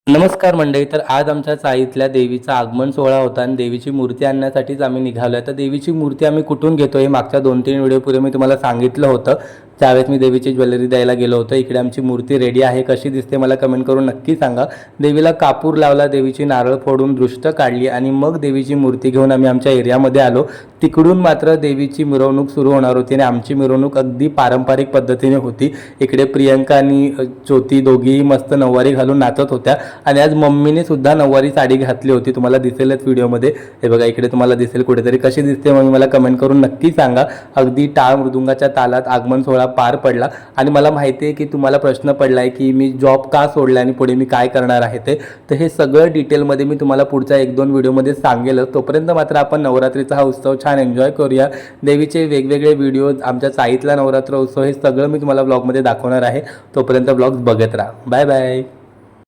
नमस्कार मंडळी. तर आज आमच्या चाळीतल्या देवीचा आगमन सोहळा होता आणि देवीची मूर्ती आणण्यासाठीच आम्ही निघालो आहे. तर देवीची मूर्ती आम्ही कुठून घेतो हे मागच्या 2-3 व्हिडिओपूर्वी मी तुम्हाला सांगितलं होतं. त्यावेळेस मी देवीची ज्वेलरी द्यायला गेलो होतो. इकडे आमची मूर्ती रेडी आहे. कशी दिसते मला कमेंट करून नक्की सांगा. देवीला कापूर लावला, देवीची नारळ फोडून दृष्ट काढली आणि मग देवीची मूर्ती घेऊन आम्ही आमच्या एरियामध्ये आलो. तिकडून मात्र देवीची मिरवणूक सुरू होणार होती आणि आमची मिरवणूक अगदी पारंपरिक पद्धतीने होती. इकडे प्रियंका आणि ज्योती दोघीही मस्त नऊवारी घालून नाचत होत्या आणि आज मम्मीने सुद्धा नऊवारी साडी घातली होती. तुम्हाला दिसेलच व्हिडिओमध्ये. हे बघा इकडे तुम्हाला दिसेल कुठेतरी. कशी दिसते मम्मी मला कमेंट करून नक्की सांगा. अगदी टाळ मृदुंगाच्या तालात आगमन सोहळा पार पडला आणि मला माहिती आहे की तुम्हाला प्रश्न पडलाय की मी जॉब का सोडला आणि पुढे मी काय करणार आहे ते. तर हे सगळं डिटेलमध्ये मी तुम्हाला पुढच्या 1-2 व्हिडिओमध्ये सांगेलच. तोपर्यंत मात्र आपण नवरात्रीचा हा उत्सव छान एन्जॉय करूया. देवीचे वेगवेगळे व्हिडिओज, आमच्या चाळीतला नवरात्र उत्सव हे सगळं मी तुम्हाला ब्लॉगमध्ये दाखवणार आहे. तोपर्यंत ब्लॉग्स बघत राहा. Bye bye.